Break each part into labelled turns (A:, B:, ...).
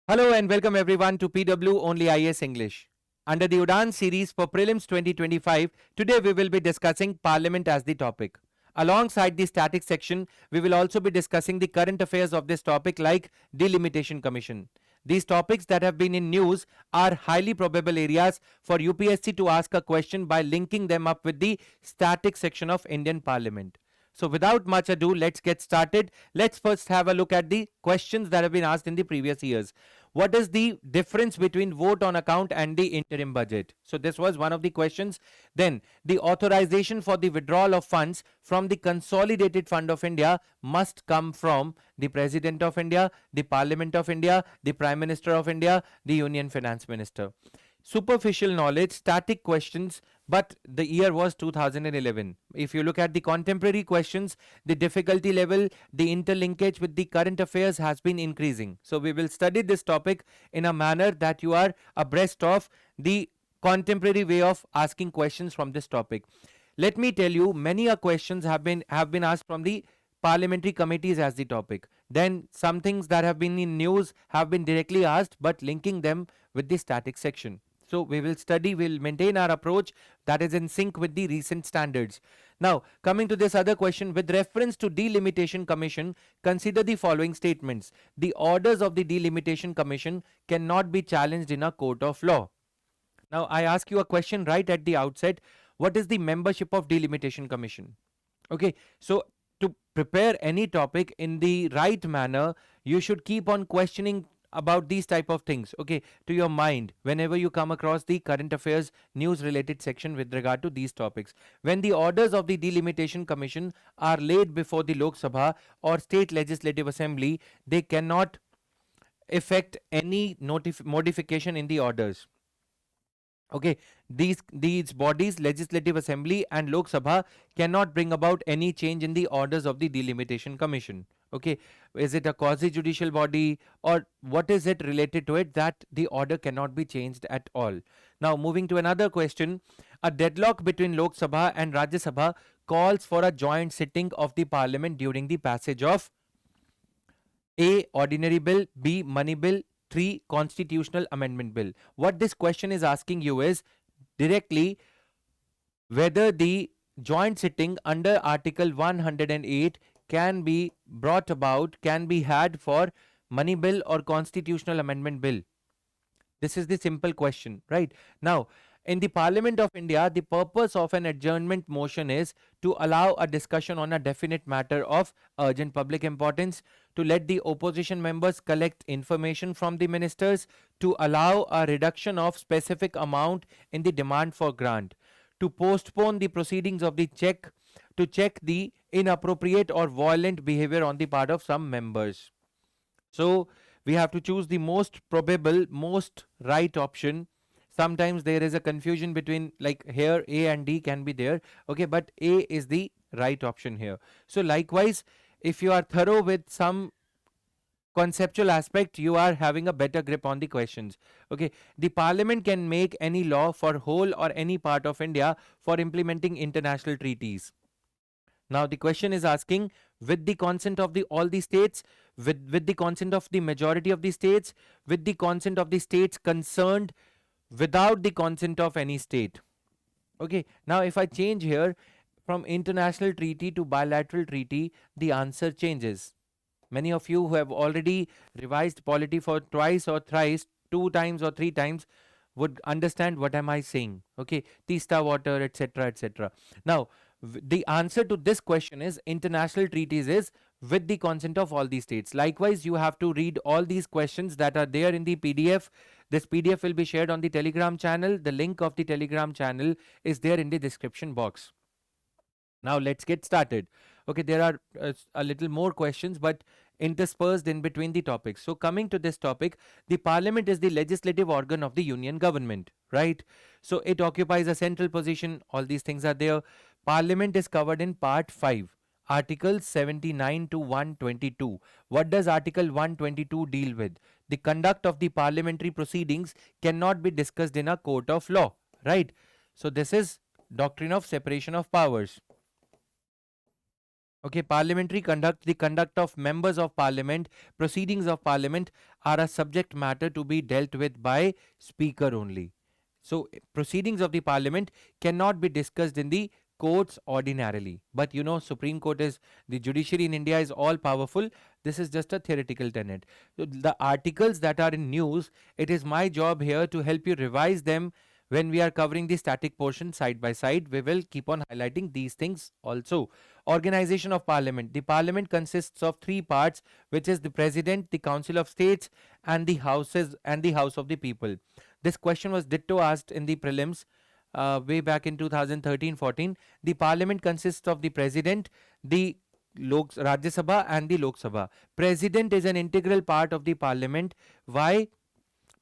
A: Hello and welcome everyone to PW Only IAS English. Under the Udaan series for Prelims 2025, today we will be discussing Parliament as the topic. Alongside the static section, we will also be discussing the current affairs of this topic like Delimitation Commission. These topics that have been in news are highly probable areas for UPSC to ask a question by linking them up with the static section of Indian Parliament. So without much ado, let's get started. Let's first have a look at the questions that have been asked in the previous years. What is the difference between vote on account and the interim budget? So this was one of the questions. Then the authorization for the withdrawal of funds from the Consolidated Fund of India must come from the President of India, the Parliament of India, the Prime Minister of India, the Union Finance Minister. Superficial knowledge, static questions, but the year was 2011. If you look at the contemporary questions, the difficulty level, the interlinkage with the current affairs has been increasing. So we will study this topic in a manner that you are abreast of the contemporary way of asking questions from this topic. Let me tell you, many questions have been asked from the parliamentary committees as the topic. Then some things that have been in news have been directly asked, but linking them with the static section. So we will study, we'll maintain our approach that is in sync with the recent standards. Now, coming to this other question, with reference to Delimitation Commission, consider the following statements. The orders of the Delimitation Commission cannot be challenged in a court of law. Now, I ask you a question right at the outset. What is the membership of Delimitation Commission? Okay, so to prepare any topic in the right manner, you should keep on questioning about these type of things, okay, to your mind whenever you come across the current affairs news related section with regard to these topics. When the orders of the Delimitation Commission are laid before the Lok Sabha or state legislative assembly, they cannot effect any modification in the orders. Okay, these bodies, legislative assembly and Lok Sabha, cannot bring about any change in the orders of the Delimitation Commission. Okay, is it a quasi judicial body or what is it related to it that the order cannot be changed at all? Now moving to another question, a deadlock between Lok Sabha and Rajya Sabha calls for a joint sitting of the parliament during the passage of A. Ordinary bill, B. Money bill, 3. Constitutional amendment bill. What this question is asking you is directly whether the joint sitting under Article 108 can be brought about, can be had for money bill or constitutional amendment bill. This is the simple question, right? Now, in the Parliament of India, the purpose of an adjournment motion is to allow a discussion on a definite matter of urgent public importance, to let the opposition members collect information from the ministers, to allow a reduction of specific amount in the demand for grant, to postpone the proceedings of the check, to check the inappropriate or violent behavior on the part of some members. So we have to choose the most probable, most right option. Sometimes there is a confusion between, like here A and D can be there, okay, but A is the right option here. So likewise, if you are thorough with some conceptual aspect, you are having a better grip on the questions. Okay, the parliament can make any law for whole or any part of India for implementing international treaties. Now the question is asking, with the consent of all the states, with the consent of the majority of the states, with the consent of the states concerned, without the consent of any state. Okay, now if I change here from international treaty to bilateral treaty, the answer changes. Many of you who have already revised polity for twice or thrice, 2 times or 3 times, would understand what am I saying. Okay, Teesta water, etc., etc. Now the answer to this question is international treaties is with the consent of all the states. Likewise, you have to read all these questions that are there in the PDF. This PDF will be shared on the Telegram channel. The link of the Telegram channel is there in the description box. Now let's get started. Okay, there are a little more questions, but interspersed in between the topics. So coming to this topic, the parliament is the legislative organ of the union government, right? So it occupies a central position. All these things are there. Parliament is covered in part 5. Articles 79 to 122. What does Article 122 deal with? The conduct of the parliamentary proceedings cannot be discussed in a court of law, right? So this is doctrine of separation of powers. Okay, parliamentary conduct, the conduct of members of parliament, proceedings of parliament are a subject matter to be dealt with by speaker only. So, proceedings of the parliament cannot be discussed in the courts ordinarily. But you know, Supreme Court is the judiciary in India is all powerful. This is just a theoretical tenet. So, the articles that are in news, it is my job here to help you revise them when we are covering the static portion side by side. We will keep on highlighting these things also. Organization of Parliament. The Parliament consists of three parts, which is the President, the Council of States, and the Houses and the House of the People. This question was ditto asked in the prelims way back in 2013-14. The Parliament consists of the President, the Rajya Sabha, and the Lok Sabha. President is an integral part of the Parliament. Why?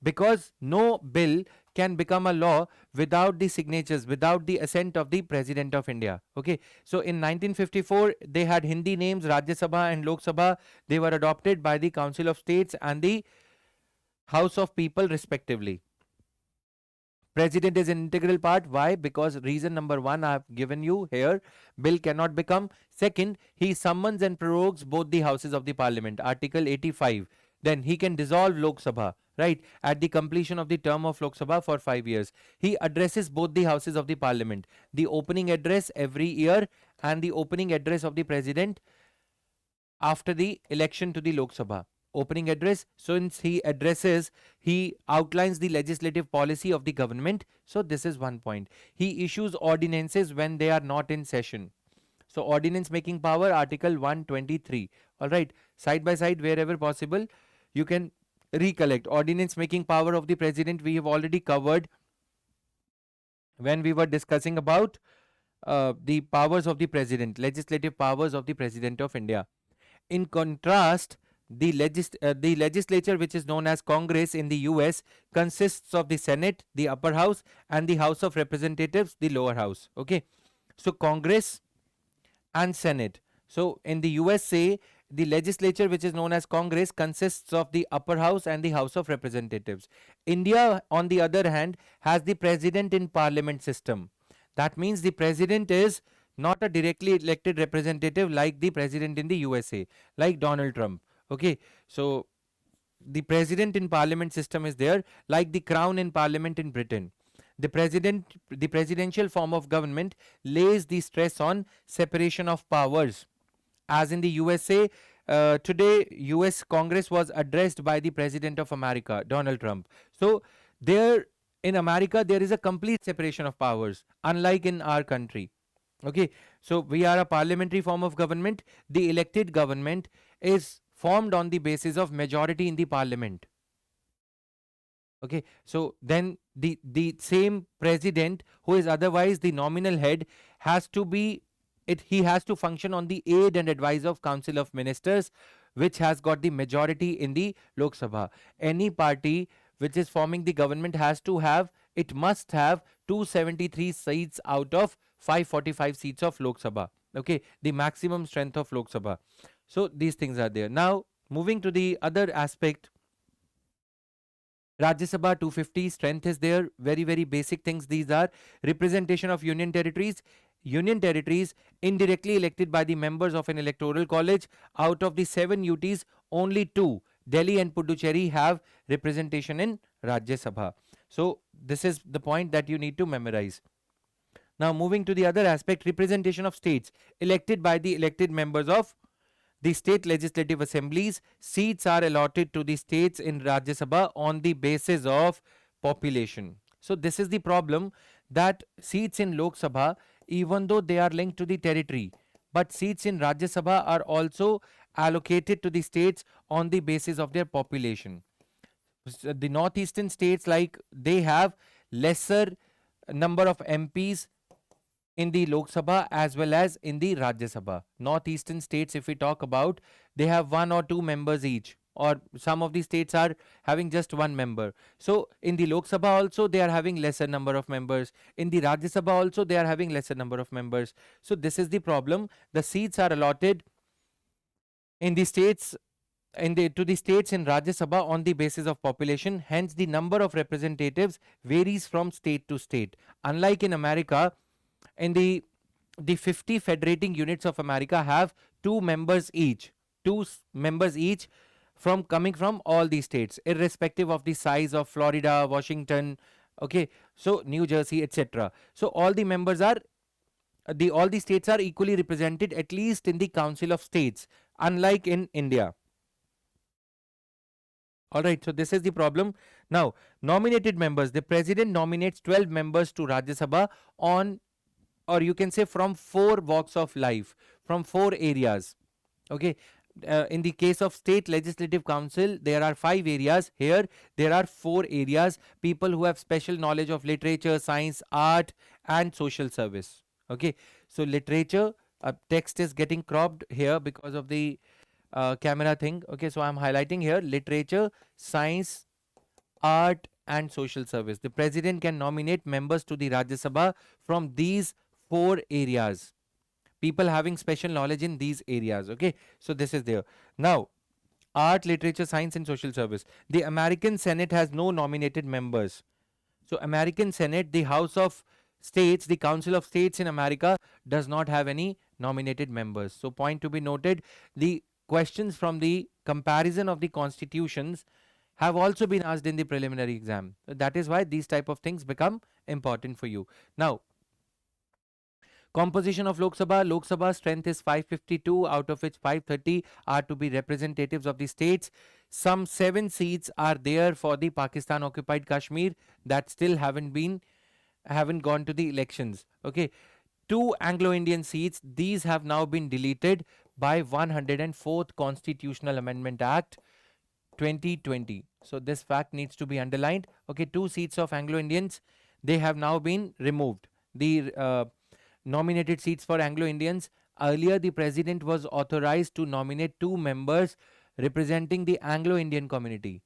A: Because no bill can become a law without the signatures, without the assent of the President of India. Okay, so in 1954 they had Hindi names Rajya Sabha and Lok Sabha. They were adopted by the Council of States and the House of People respectively. President is an integral part. Why? Because reason number one I have given you here, bill cannot become. Second, he summons and prorogues both the houses of the parliament, article 85. Then he can dissolve Lok Sabha, right, at the completion of the term of Lok Sabha for 5 years. He addresses both the houses of the parliament, the opening address every year and the opening address of the president after the election to the Lok Sabha. Opening address, since he addresses, he outlines the legislative policy of the government. So this is one point. He issues ordinances when they are not in session. So ordinance making power, article 123. All right, side by side wherever possible you can recollect. Ordinance making power of the president we have already covered when we were discussing about the powers of the president, legislative powers of the president of India. In contrast, the legislature, which is known as Congress in the US, consists of the Senate, the upper house, and the House of Representatives, the lower house. Okay, so Congress and Senate. So in the USA, the legislature, which is known as Congress, consists of the upper house and the House of Representatives. India, on the other hand, has the president in parliament system. That means the president is not a directly elected representative like the president in the USA, like Donald Trump. Okay, so the president in parliament system is there, like the crown in parliament in Britain. The presidential form of government lays the stress on separation of powers. As in the USA, today US Congress was addressed by the President of America, Donald Trump. So there in America there is a complete separation of powers, unlike in our country. Okay, so we are a parliamentary form of government. The elected government is formed on the basis of majority in the parliament. Okay, so then the same president who is otherwise the nominal head has to be he has to function on the aid and advice of Council of Ministers, which has got the majority in the Lok Sabha. Any party which is forming the government must have 273 seats out of 545 seats of Lok Sabha. Okay, the maximum strength of Lok Sabha. So these things are there. Now moving to the other aspect, Rajya Sabha 250 strength is there. Very basic things these are. Representation of union territories. Union territories indirectly elected by the members of an electoral college. Out of the 7 UTs, only 2, Delhi and Puducherry, have representation in Rajya Sabha. So this is the point that you need to memorize. Now moving to the other aspect, representation of states elected by the elected members of the state legislative assemblies. Seats are allotted to the states in Rajya Sabha on the basis of population. So this is the problem, that seats in Lok Sabha, even though they are linked to the territory, but seats in Rajya Sabha are also allocated to the states on the basis of their population. The northeastern states, like, they have lesser number of MPs in the Lok Sabha as well as in the Rajya Sabha. Northeastern states, if we talk about, they have 1 or 2 members each, or some of the states are having just 1 member. So in the Lok Sabha also they are having lesser number of members. In the Rajya Sabha also they are having lesser number of members. So this is the problem. The seats are allotted in the states to the states in Rajya Sabha on the basis of population. Hence the number of representatives varies from state to state. Unlike in America, in the the 50 federating units of America have two members each, members each from coming from all the states, irrespective of the size of Florida, Washington, okay, so New Jersey, etc. So all the members are all the states are equally represented, at least in the Council of States, unlike in India. All right, so this is the problem. Now, nominated members, the president nominates 12 members to Rajya Sabha on, or you can say from 4 walks of life, from 4 areas. Okay, in the case of state legislative council, there are 5 areas. Here there are 4 areas. People who have special knowledge of literature, science, art and social service. Okay, so literature, text is getting cropped here because of the camera thing. Okay, so I'm highlighting here literature, science, art and social service. The president can nominate members to the Rajya Sabha from these 4 areas, people having special knowledge in these areas. Okay, so this is there. Now, art, literature, science and social service, the American Senate has no nominated members. So American Senate, the House of States, the Council of States in America, does not have any nominated members. So point to be noted, the questions from the comparison of the constitutions have also been asked in the preliminary exam. That is why these type of things become important for you. Now, composition of Lok Sabha. Lok Sabha strength is 552, out of which 530 are to be representatives of the states. Some 7 seats are there for the Pakistan occupied Kashmir that still haven't gone to the elections. Okay, 2 Anglo-Indian seats, these have now been deleted by 104th Constitutional Amendment Act 2020. So this fact needs to be underlined. Okay, 2 seats of Anglo-Indians, they have now been removed. The nominated seats for Anglo-Indians, earlier the president was authorized to nominate 2 members representing the Anglo-Indian community.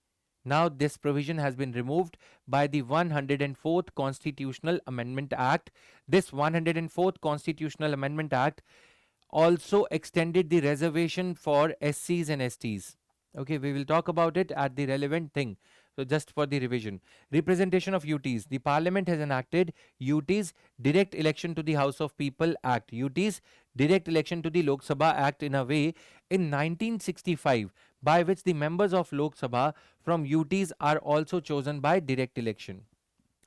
A: Now this provision has been removed by the 104th Constitutional Amendment Act. This 104th Constitutional Amendment Act also extended the reservation for SCs and STs. Okay, we will talk about it at the relevant thing. So just for the revision, representation of UTs. The Parliament has enacted UTs, Direct Election to the House of People Act, UTs, Direct Election to the Lok Sabha Act in a way in 1965, by which the members of Lok Sabha from UTs are also chosen by direct election.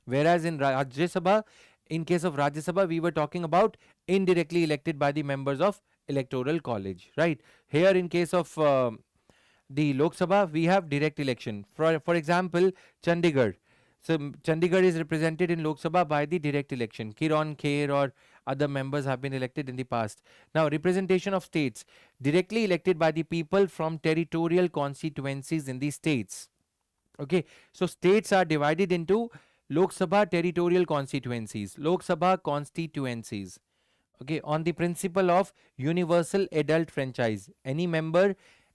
A: Whereas in Rajya Sabha, in case of Rajya Sabha, we were talking about indirectly elected by the members of Electoral College, right? Here in case of the Lok Sabha, we have direct election. For example, Chandigarh. So Chandigarh is represented in Lok Sabha by the direct election. Kiran Kher or other members have been elected in the past. Now, representation of states, directly elected by the people from territorial constituencies in the states. Okay, so states are divided into Lok Sabha territorial constituencies, Lok Sabha constituencies. Okay, on the principle of universal adult franchise,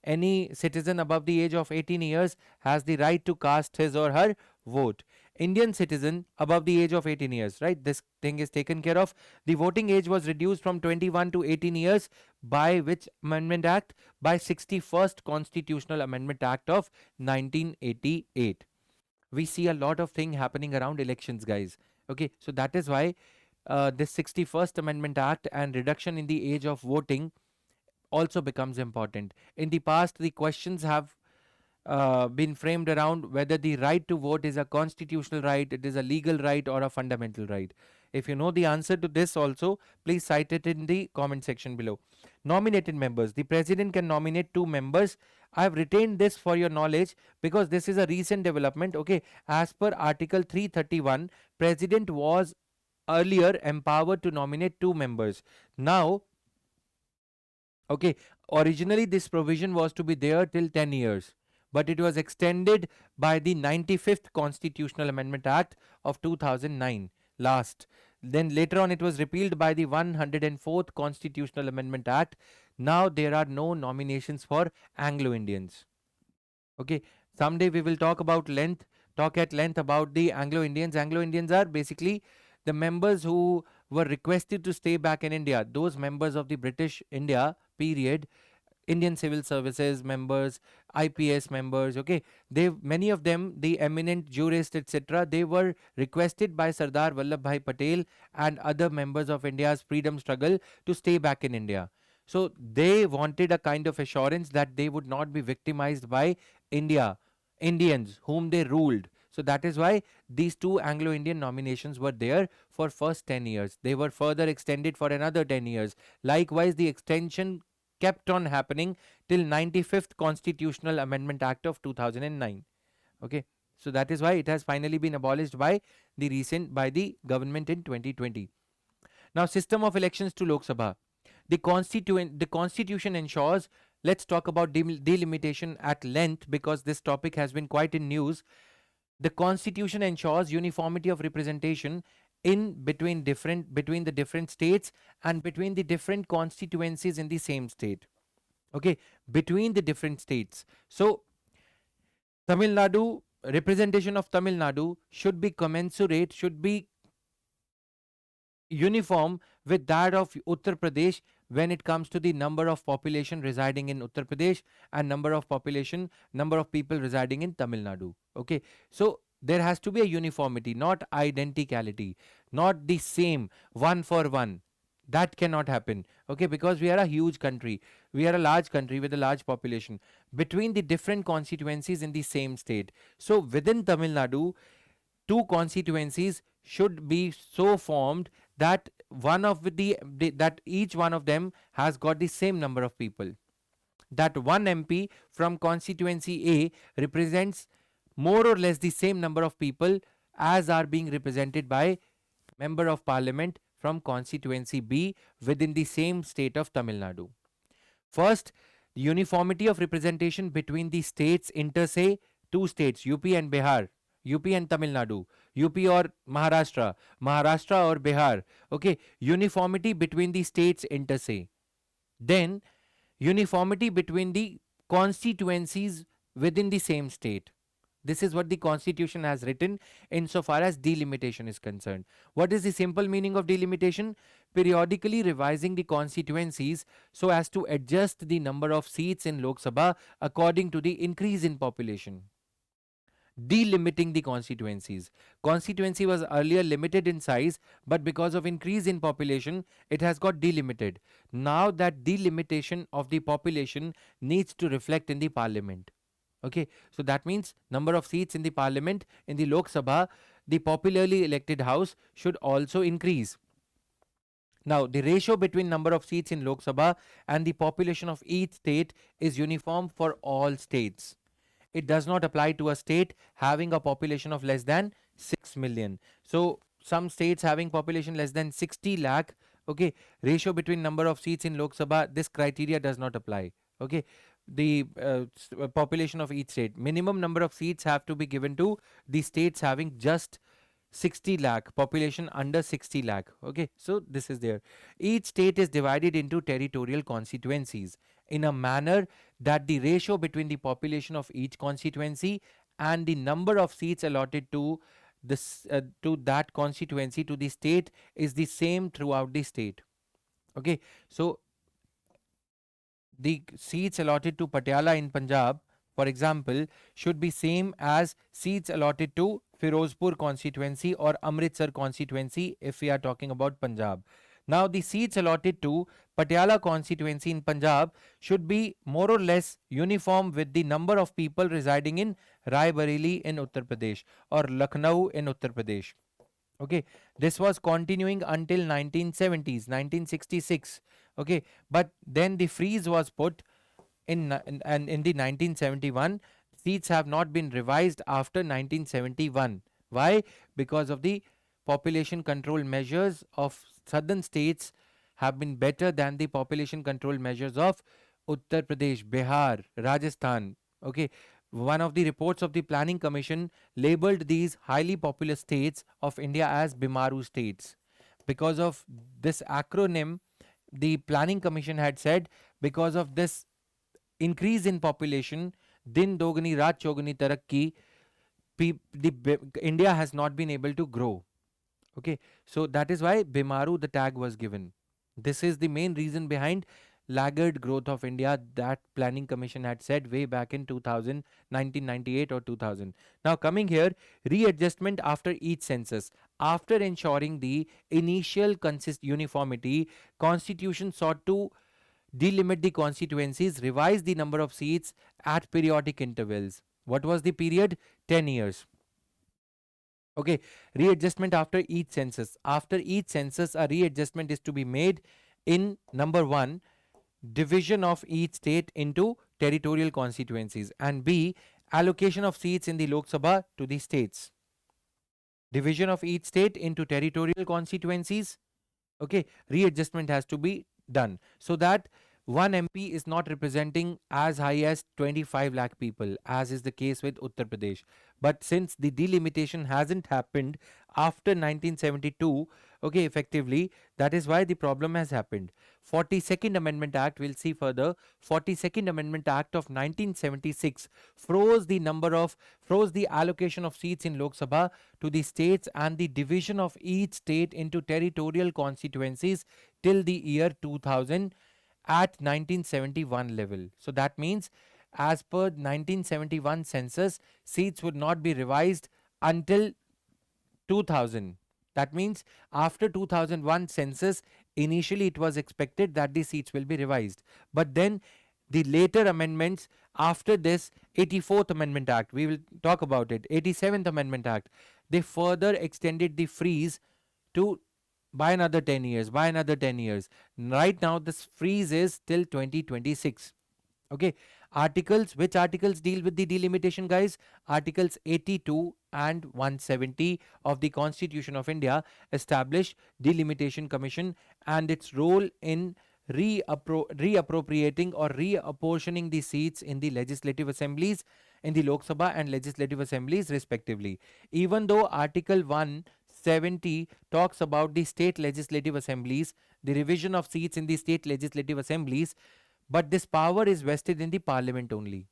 A: any citizen above the age of 18 years has the right to cast his or her vote. Indian citizen above the age of 18 years, right? This thing is taken care of. The voting age was reduced from 21 to 18 years by which Amendment Act? By 61st Constitutional Amendment Act of 1988. We see a lot of thing happening around elections, guys. Okay, so that is why this 61st Amendment Act and reduction in the age of voting also becomes important. In the past, the questions have been framed around whether the right to vote is a constitutional right, it is a legal right or a fundamental right. If you know the answer to this also, please cite it in the comment section below. Nominated members. The president can nominate 2 members. I have retained this for your knowledge because this is a recent development. Okay, as per Article 331, president was earlier empowered to nominate 2 members. Now, okay, originally this provision was to be there till 10 years, but it was extended by the 95th Constitutional Amendment Act of 2009 last. Then later on it was repealed by the 104th Constitutional Amendment Act. Now there are no nominations for Anglo-Indians. Okay, someday we will talk at length about the Anglo-Indians. Anglo-Indians are basically the members who were requested to stay back in India, those members of the British India period. Indian civil services members, IPS members, okay, they, many of them, the eminent jurists, etc., they were requested by Sardar Vallabhbhai Patel and other members of India's freedom struggle to stay back in India. So they wanted a kind of assurance that they would not be victimized by Indians whom they ruled. So that is why these two Anglo-Indian nominations were there for first 10 years. They were further extended for another 10 years. Likewise, the extension kept on happening till 95th Constitutional Amendment Act of 2009. Okay, so that is why it has finally been abolished by the government in 2020. Now, system of elections to Lok Sabha. The constitution ensures, let's talk about delimitation at length because this topic has been quite in news. The constitution ensures uniformity of representation in between the different states and between the different constituencies in the same state. Okay, between the different states. So Tamil Nadu, representation of Tamil Nadu should be commensurate, should be uniform with that of Uttar Pradesh when it comes to the number of population residing in Uttar Pradesh and number of people residing in Tamil Nadu. Okay, so there has to be a uniformity, not identicality, not the same one for one. That cannot happen. Okay, because we are a huge country, we are a large country with a large population between the different constituencies in the same state. So within Tamil Nadu, two constituencies should be so formed that that each one of them has got the same number of people. That one MP from constituency A represents more or less the same number of people as are being represented by member of parliament from constituency B within the same state of Tamil Nadu. First, uniformity of representation between the states inter se, two states, UP and Bihar, UP and Tamil Nadu, UP or Maharashtra, Maharashtra or Bihar. Okay, uniformity between the states inter se. Then uniformity between the constituencies within the same state. This is what the constitution has written insofar as delimitation is concerned. What is the simple meaning of delimitation? Periodically revising the constituencies so as to adjust the number of seats in Lok Sabha according to the increase in population. Delimiting the constituencies. Constituency was earlier limited in size, but because of increase in population, it has got delimited. Now that delimitation of the population needs to reflect in the parliament. Okay, so that means number of seats in the parliament, in the Lok Sabha, the popularly elected house should also increase. Now, the ratio between number of seats in Lok Sabha and the population of each state is uniform for all states. It does not apply to a state having a population of less than 6 million. So, some states having population less than 60 lakh, okay, ratio between number of seats in Lok Sabha, this criteria does not apply. Okay, the population of each state, minimum number of seats have to be given to the states having just 60 lakh, population under 60 lakh. Okay, so this is there. Each state is divided into territorial constituencies in a manner that the ratio between the population of each constituency and the number of seats allotted to this to that constituency, to the state, is the same throughout the state. Okay, so the seats allotted to Patiala in Punjab, for example, should be same as seats allotted to Firozpur constituency or Amritsar constituency if we are talking about Punjab. Now, the seats allotted to Patiala constituency in Punjab should be more or less uniform with the number of people residing in Raebareli in Uttar Pradesh or Lucknow in Uttar Pradesh. Okay, this was continuing until 1970s, 1966. Okay, but then the freeze was put in the 1971. Seats have not been revised after 1971. Why? Because of the population control measures of southern states have been better than the population control measures of Uttar Pradesh, Bihar, Rajasthan. Okay, one of the reports of the Planning Commission labeled these highly populous states of India as Bimaru states. Because of this acronym, the Planning Commission had said, because of this increase in population, din dogani raat chogani tarakki, India has not been able to grow. Okay, so that is why Bimaru the tag was given. This is the main reason behind laggard growth of India that Planning Commission had said way back in 2000, 1998 or 2000. Now coming here, readjustment after each census. After ensuring the initial uniformity, Constitution sought to delimit the constituencies, revise the number of seats at periodic intervals. What was the period? 10 years. Okay, readjustment after each census. After each census, a readjustment is to be made in number 1, division of each state into territorial constituencies, and B, allocation of seats in the Lok Sabha to the states. Division of each state into territorial constituencies. Okay, readjustment has to be done so that one MP is not representing as high as 25 lakh people, as is the case with Uttar Pradesh. But since the delimitation hasn't happened after 1972, okay, effectively, that is why the problem has happened. 42nd Amendment Act, we'll see further. 42nd Amendment Act of 1976 froze the allocation of seats in Lok Sabha to the states and the division of each state into territorial constituencies till the year 2000 at 1971 level. So that means as per 1971 census, seats would not be revised until 2000. That means after 2001 census, initially it was expected that the seats will be revised. But then the later amendments after this, 84th Amendment Act, we will talk about it, 87th Amendment Act, they further extended the freeze to by another 10 years, by another 10 years. Right now, this freeze is till 2026. Okay. Articles, which articles deal with the delimitation, guys? Articles 82 and 170 of the Constitution of India establish Delimitation Commission and its role in reappropriating or reapportioning the seats in the legislative assemblies, in the Lok Sabha and legislative assemblies respectively. Even though Article 170 talks about the state legislative assemblies, the revision of seats in the state legislative assemblies, but this power is vested in the parliament only.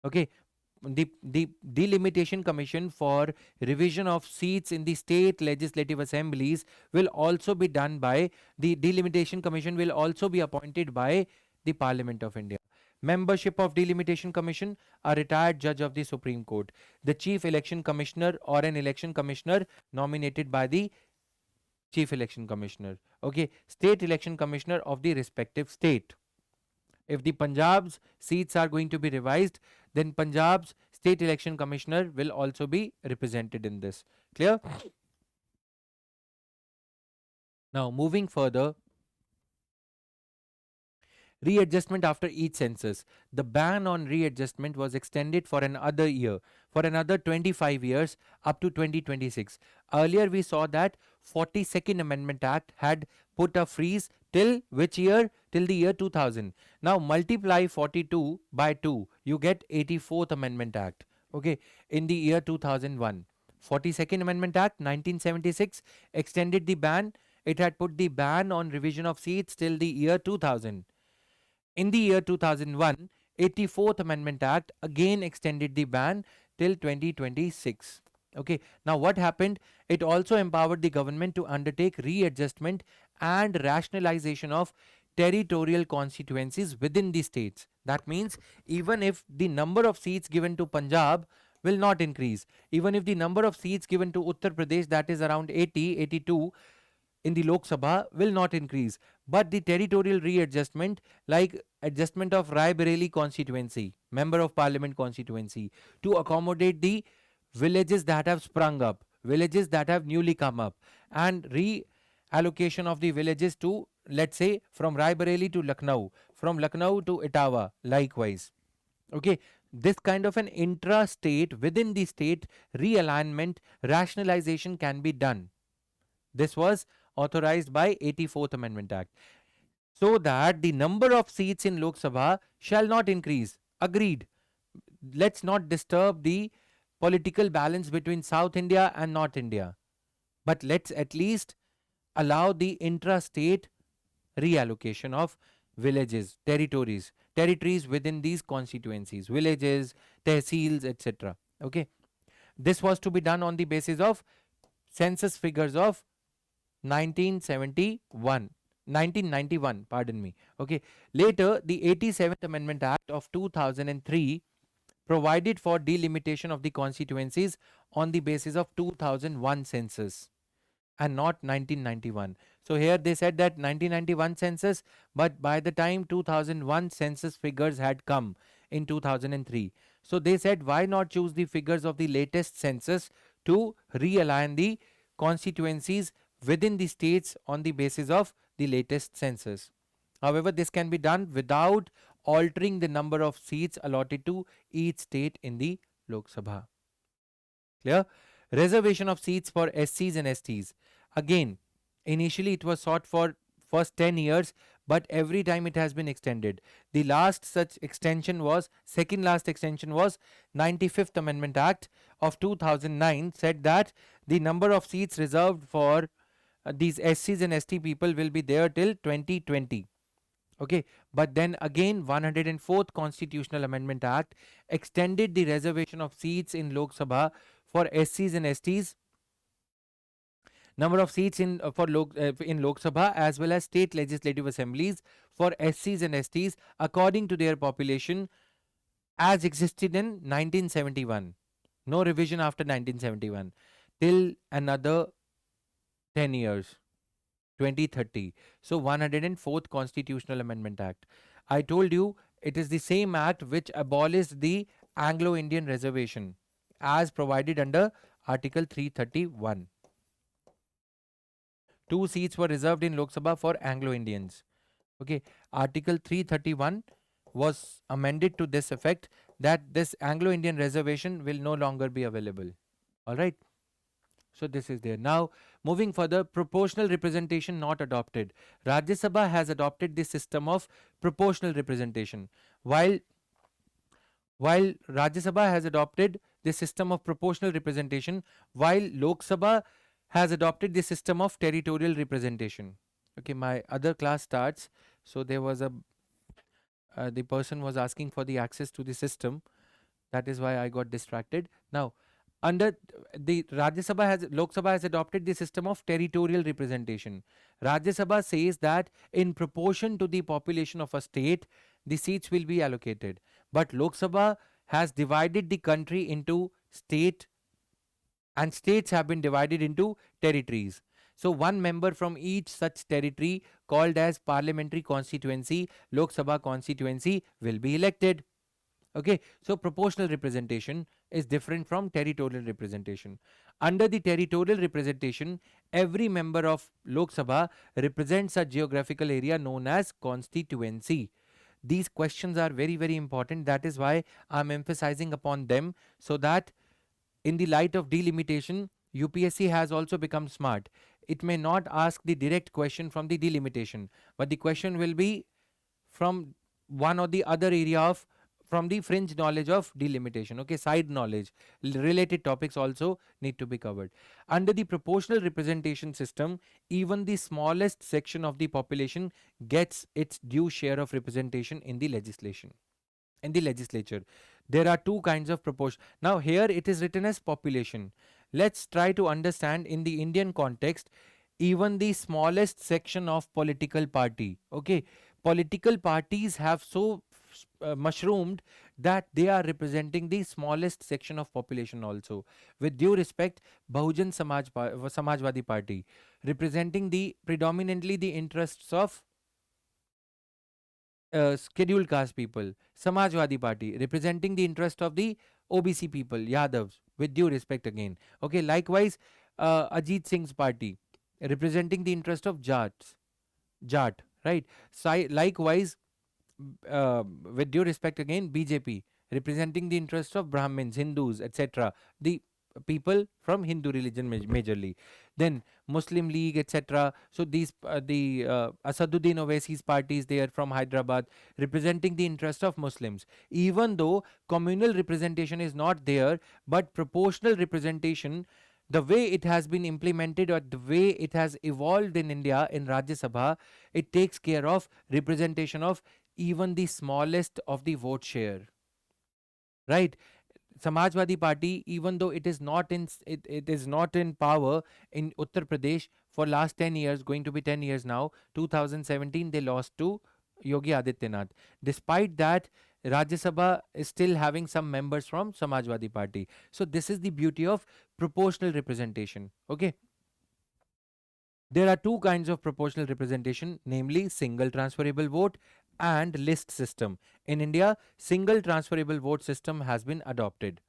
A: Okay, the delimitation commission for revision of seats in the state legislative assemblies will also be done by the delimitation commission, will also be appointed by the Parliament of India. Membership of delimitation commission, a retired judge of the Supreme Court, the chief election commissioner or an election commissioner nominated by the chief election commissioner. Okay, state election commissioner of the respective state. If the Punjab's seats are going to be revised, then Punjab's state election commissioner will also be represented in this. Clear? Now, moving further, readjustment after each census. The ban on readjustment was extended for another year, for another 25 years up to 2026. Earlier, we saw that 42nd Amendment Act had put a freeze till which year? Till the year 2000. Now, multiply 42 by 2, you get 84th Amendment Act. Okay, in the year 2001. 42nd Amendment Act 1976 extended the ban. It had put the ban on revision of seats till the year 2000. In the year 2001, 84th Amendment Act again extended the ban till 2026. Okay, now what happened? It also empowered the government to undertake readjustment and rationalization of territorial constituencies within the states. That means even if the number of seats given to Punjab will not increase, even if the number of seats given to Uttar Pradesh, that is around 80, 82, in the Lok Sabha will not increase, but the territorial readjustment, like adjustment of Rai Bareli constituency, member of parliament constituency, to accommodate the villages that have sprung up, villages that have newly come up, and reallocation of the villages to, let's say, from Rai Bareli to Lucknow, from Lucknow to Etawah, likewise. Okay, this kind of an intra-state, within the state realignment, rationalization can be done. This was authorized by 84th Amendment Act, so that the number of seats in Lok Sabha shall not increase. Agreed. Let's not disturb the political balance between South India and North India, but let's at least allow the intra-state reallocation of villages, territories within these constituencies, villages, tehsils, etc. Okay, this was to be done on the basis of census figures of 1971. 1991, pardon me. Okay. Later, the 87th Amendment Act of 2003 provided for delimitation of the constituencies on the basis of 2001 census and not 1991. So here they said that 1991 census, but by the time 2001 census figures had come in 2003. So they said, why not choose the figures of the latest census to realign the constituencies within the states on the basis of the latest census. However, this can be done without altering the number of seats allotted to each state in the Lok Sabha. Clear? Reservation of seats for SCs and STs. Again, initially it was sought for first 10 years, but every time it has been extended. The last such extension was, second last extension was 95th Amendment Act of 2009 said that the number of seats reserved for these SCs and ST people will be there till 2020. Okay, but then again 104th Constitutional Amendment Act extended the reservation of seats in Lok Sabha for SCs and STs, number of seats in Lok Sabha as well as state legislative assemblies for SCs and STs according to their population as existed in 1971. No revision after 1971 till another 10 years. 2030. So 104th Constitutional Amendment Act. I told you it is the same act which abolished the Anglo-Indian reservation as provided under Article 331. 2 seats were reserved in Lok Sabha for Anglo-Indians. Okay, Article 331 was amended to this effect that this Anglo-Indian reservation will no longer be available. Alright. So this is there. Now, moving further, proportional representation not adopted. Rajya Sabha has adopted the system of proportional representation. While Rajya Sabha has adopted the system of proportional representation, while Lok Sabha has adopted the system of territorial representation. Okay, my other class starts. So there was the person was asking for the access to the system. That is why I got distracted. Now, under the Lok Sabha has adopted the system of territorial representation. Rajya Sabha says that in proportion to the population of a state, the seats will be allocated. But Lok Sabha has divided the country into state, and states have been divided into territories. So one member from each such territory called as parliamentary constituency, Lok Sabha constituency, will be elected. Okay, so proportional representation is different from territorial representation. Under the territorial representation, every member of Lok Sabha represents a geographical area known as constituency. These questions are very, very important. That is why I am emphasizing upon them, so that in the light of delimitation, UPSC has also become smart. It may not ask the direct question from the delimitation, but the question will be from one or the other area of from the fringe knowledge of delimitation. Okay, side knowledge, related topics also need to be covered. Under the proportional representation system, even the smallest section of the population gets its due share of representation in the legislation. In the legislature, there are two kinds of proportion. Now here it is written as population. Let's try to understand in the Indian context, even the smallest section of political party. Okay, political parties have so mushroomed that they are representing the smallest section of population also. With due respect, Bahujan Samajwadi Party representing the predominantly the interests of scheduled caste people. Samajwadi Party representing the interest of the OBC people, Yadavs, with due respect again. Okay, likewise Ajit Singh's party representing the interest of Jat, right? Likewise, with due respect again, BJP representing the interests of Brahmins, Hindus, etc. The people from Hindu religion majorly. Then Muslim League, etc. So these the Asaduddin Owaisi's party is there from Hyderabad, representing the interest of Muslims. Even though communal representation is not there, but proportional representation, the way it has been implemented or the way it has evolved in India in Rajya Sabha, it takes care of representation of even the smallest of the vote share. Right? Samajwadi Party, even though it is not in power in Uttar Pradesh for last 10 years, going to be 10 years now. 2017 they lost to Yogi Adityanath. Despite that, Rajya Sabha is still having some members from Samajwadi Party. So this is the beauty of proportional representation. Okay. There are two kinds of proportional representation, namely single transferable vote and list system. In India, single transferable vote system has been adopted.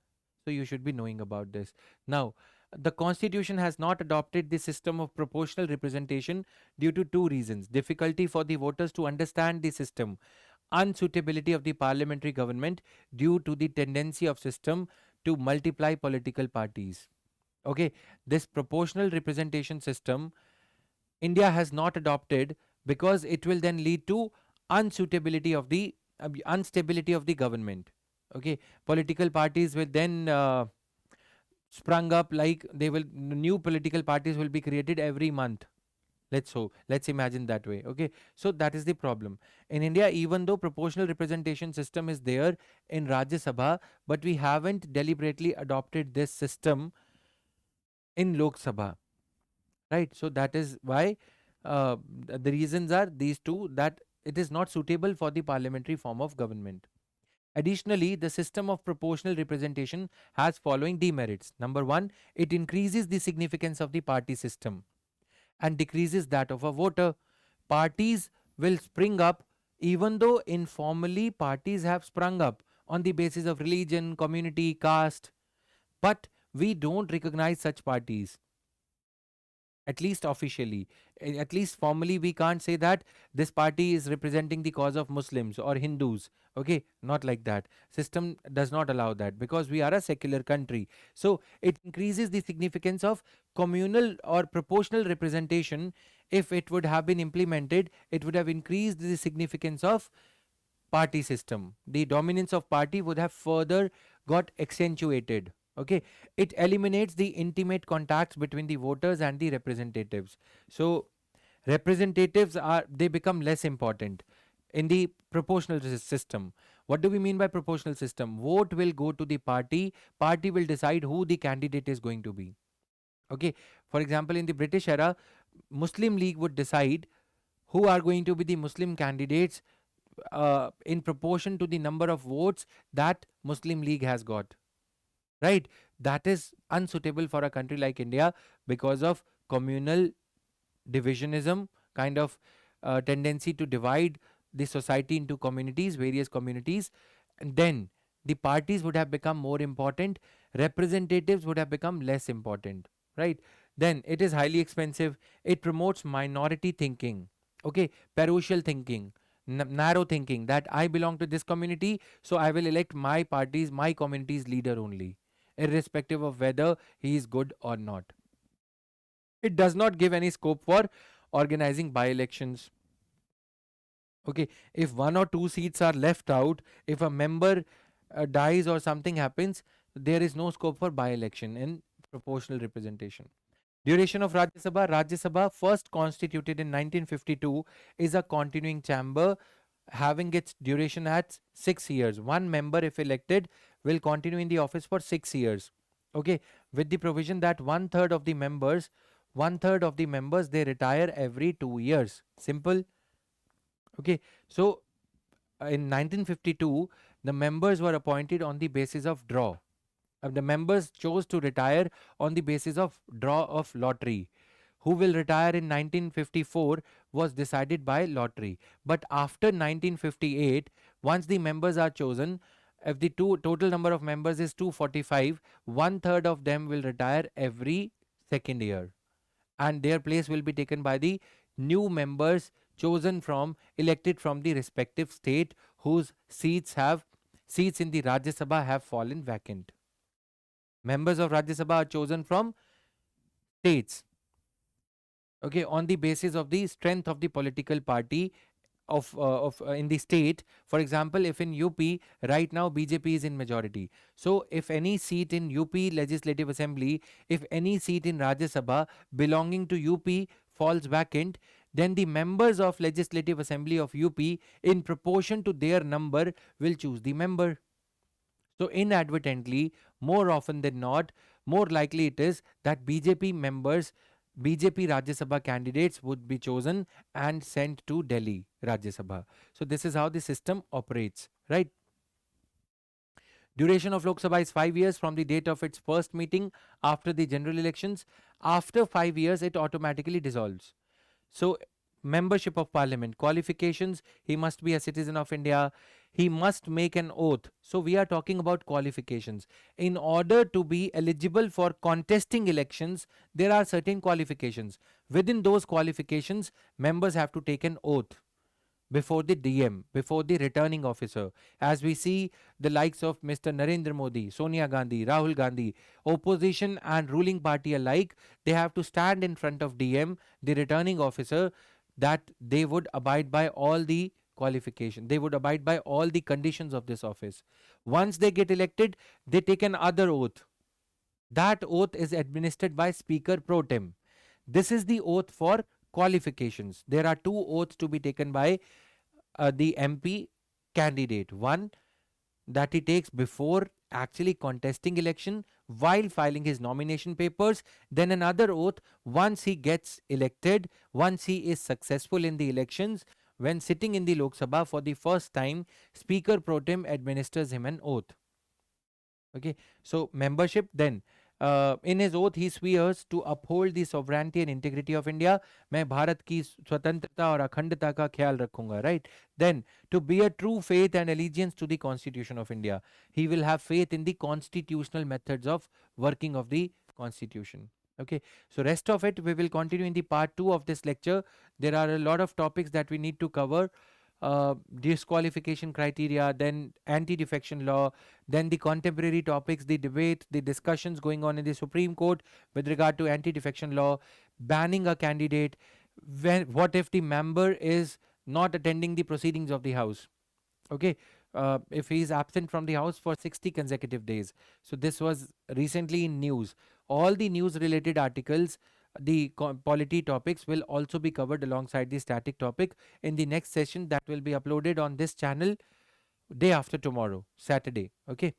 A: So you should be knowing about this. Now, the constitution has not adopted the system of proportional representation due to two reasons: difficulty for the voters to understand the system, unsuitability of the parliamentary government due to the tendency of system to multiply political parties. Okay, this proportional representation system India has not adopted because it will then lead to unsuitability of the unstability of the government. Okay, political parties will then sprung up, like they will new political parties will be created every month. Let's imagine that way. Okay, so that is the problem in India. Even though proportional representation system is there in Rajya Sabha, but we haven't deliberately adopted this system in Lok Sabha, right? So that is why the reasons are these two, that it is not suitable for the parliamentary form of government. Additionally, the system of proportional representation has following demerits. Number one, it increases the significance of the party system and decreases that of a voter. Parties will spring up even though informally parties have sprung up on the basis of religion, community, caste, but we don't recognize such parties, at least officially. At least formally we can't say that this party is representing the cause of Muslims or Hindus. Okay, not like that. System does not allow that because we are a secular country. So it increases the significance of communal or proportional representation. If it would have been implemented, it would have increased the significance of party system. The dominance of party would have further got accentuated. Okay, it eliminates the intimate contacts between the voters and the representatives. So representatives are, they become less important in the proportional system. What do we mean by proportional system? Vote will go to the party will decide who the candidate is going to be. Okay, for example, in the British era, Muslim League would decide who are going to be the Muslim candidates in proportion to the number of votes that Muslim League has got, right? That is unsuitable for a country like India because of communal divisionism, kind of tendency to divide the society into communities, various communities, and then the parties would have become more important, representatives would have become less important, right? Then it is highly expensive, it promotes minority thinking, okay, parochial thinking, narrow thinking, that I belong to this community, so I will elect my party's, my community's leader only, irrespective of whether he is good or not. It does not give any scope for organizing by elections. Okay, if one or two seats are left out, if a member dies or something happens, there is no scope for by election in proportional representation. Duration of Rajya Sabha. Rajya Sabha, first constituted in 1952, is a continuing chamber having its duration at 6 years. One member, if elected, will continue in the office for 6 years. Okay, with the provision that one third of the members they retire every 2 years. Simple. Okay, so in 1952, the members were appointed on the basis of draw. The members chose to retire on the basis of draw of lottery. Who will retire in 1954 was decided by lottery. But after 1958, once the members are chosen, if the total number of members is 245, one third of them will retire every second year, and their place will be taken by the new members chosen from, elected from the respective state whose seats in the Rajya Sabha have fallen vacant. Members of Rajya Sabha are chosen from states, okay, on the basis of the strength of the political party of in the state. For example, if in UP right now BJP is in majority, so if any seat in UP Legislative Assembly, if any seat in Rajya Sabha belonging to UP falls vacant, then the members of Legislative Assembly of UP, in proportion to their number, will choose the member. So inadvertently, more often than not, more likely it is that BJP members, BJP Rajya Sabha candidates would be chosen and sent to Delhi Rajya Sabha. So this is how the system operates, right? Duration of Lok Sabha is 5 years from the date of its first meeting after the general elections. After 5 years, it automatically dissolves. So, membership of parliament, qualifications, he must be a citizen of India, he must make an oath. So, we are talking about qualifications. In order to be eligible for contesting elections, there are certain qualifications. Within those qualifications, members have to take an oath before the DM, before the returning officer. As we see the likes of Mr. Narendra Modi, Sonia Gandhi, Rahul Gandhi, opposition and ruling party alike, they have to stand in front of DM, the returning officer, that they would abide by all the qualification. They would abide by all the conditions of this office. Once they get elected, they take another oath. That oath is administered by Speaker Pro Tem. This is the oath for qualifications. There are two oaths to be taken by the MP candidate. One that he takes before actually contesting election while filing his nomination papers. Then another oath once he gets elected, once he is successful in the elections. When sitting in the Lok Sabha for the first time, Speaker Pro Tem administers him an oath. Okay, so membership then. In his oath he swears to uphold the sovereignty and integrity of India. मैं भारत की स्वतंत्रता और अखंडता का ख्याल रखूंगा, right? Then to bear true faith and allegiance to the Constitution of India. He will have faith in the constitutional methods of working of the Constitution. Okay, so rest of it we will continue in the part 2 of this lecture. There are a lot of topics that we need to cover. Disqualification criteria, then anti-defection law, then the contemporary topics, the debate, the discussions going on in the Supreme Court with regard to anti-defection law, banning a candidate, what if the member is not attending the proceedings of the House? Okay, if he is absent from the House for 60 consecutive days. So this was recently in news. All the news related articles, the polity topics will also be covered alongside the static topic in the next session that will be uploaded on this channel day after tomorrow, Saturday. Okay,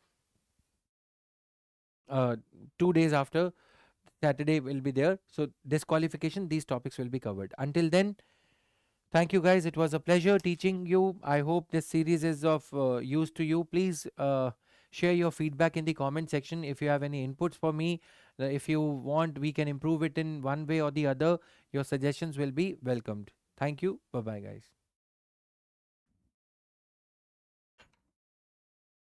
A: 2 days after Saturday will be there. So disqualification, these topics will be covered. Until then, thank you guys. It was a pleasure teaching you. I hope this series is of use to you. Please share your feedback in the comment section if you have any inputs for me. If you want, we can improve it in one way or the other. Your suggestions will be welcomed. Thank you. Bye bye, guys.